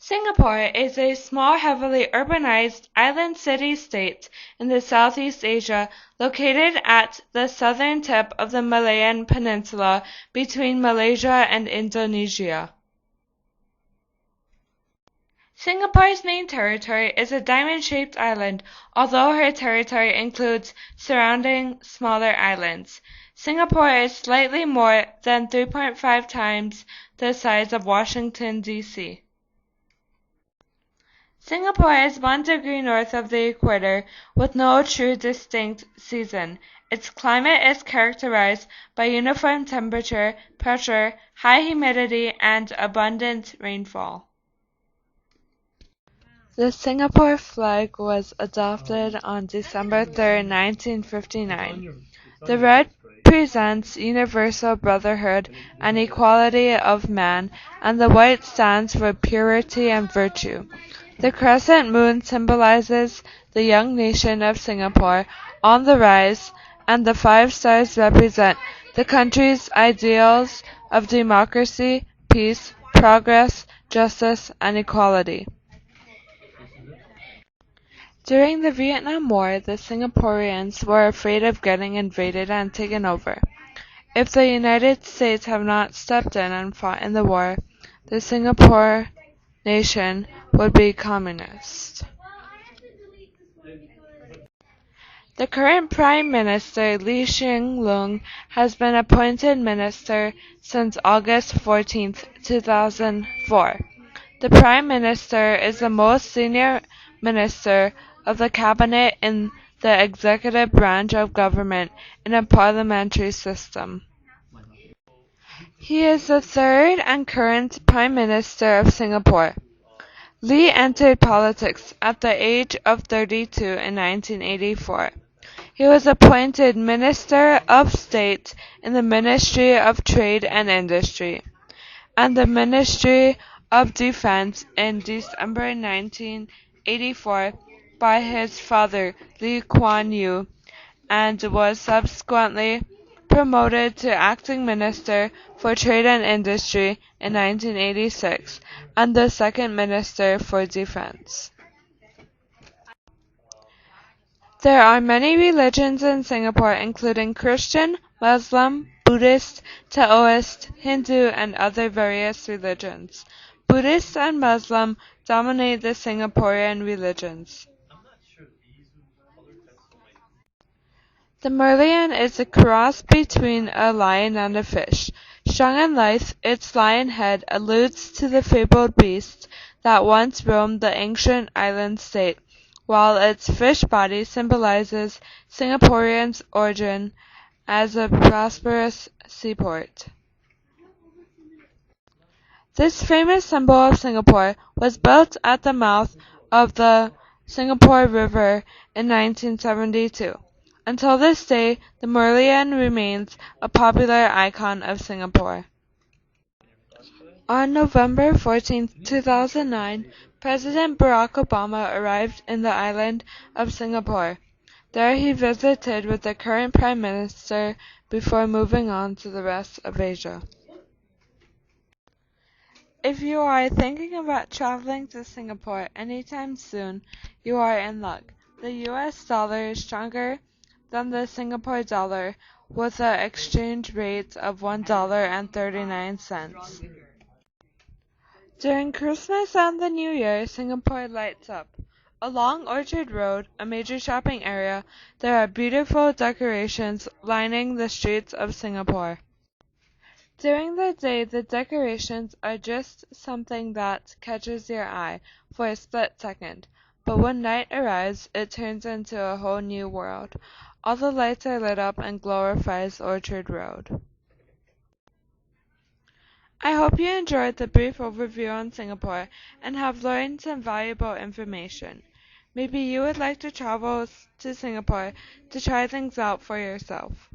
Singapore is a small, heavily urbanized island city-state in the Southeast Asia, located at the southern tip of the Malayan Peninsula between Malaysia and Indonesia. Singapore's main territory is a diamond-shaped island, although her territory includes surrounding smaller islands. Singapore is slightly more than 3.5 times the size of Washington, D.C. Singapore is 1 degree north of the equator, with no true distinct season. Its climate is characterized by uniform temperature, pressure, high humidity, and abundant rainfall. The Singapore flag was adopted on December 3, 1959. The red represents universal brotherhood and equality of man, and the white stands for purity and virtue. The crescent moon symbolizes the young nation of Singapore on the rise, and the 5 stars represent the country's ideals of democracy, peace, progress, justice, and equality. During the Vietnam War, the Singaporeans were afraid of getting invaded and taken over. If the United States had not stepped in and fought in the war, the Singapore nation would be communist. The current Prime Minister, Lee Hsien Loong, has been appointed minister since August 14, 2004. The Prime Minister is the most senior minister of the cabinet in the executive branch of government in a parliamentary system. He is the third and current Prime Minister of Singapore. Lee entered politics at the age of 32 in 1984. He was appointed Minister of State in the Ministry of Trade and Industry and the Ministry of Defense in December 1984 by his father, Lee Kuan Yew, and was subsequently promoted to Acting Minister for Trade and Industry in 1986 and the Second Minister for Defense. There are many religions in Singapore, including Christian, Muslim, Buddhist, Taoist, Hindu, and other various religions. Buddhist and Muslim dominate the Singaporean religions. The merlion is a cross between a lion and a fish. Strong and lithe, its lion head alludes to the fabled beast that once roamed the ancient island state, while its fish body symbolizes Singaporeans' origin as a prosperous seaport. This famous symbol of Singapore was built at the mouth of the Singapore River in 1972. Until this day, the merlion remains a popular icon of Singapore. On November 14, 2009, President Barack Obama arrived in the island of Singapore. There he visited with the current Prime Minister before moving on to the rest of Asia. If you are thinking about traveling to Singapore anytime soon, you are in luck. The US dollar is stronger than the Singapore dollar, with an exchange rate of $1.39. During Christmas and the New Year, Singapore lights up. Along Orchard Road, a major shopping area, there are beautiful decorations lining the streets of Singapore. During the day, the decorations are just something that catches your eye for a split second, but when night arrives, it turns into a whole new world. All the lights are lit up and glorifies Orchard Road. I hope you enjoyed the brief overview on Singapore and have learned some valuable information. Maybe you would like to travel to Singapore to try things out for yourself.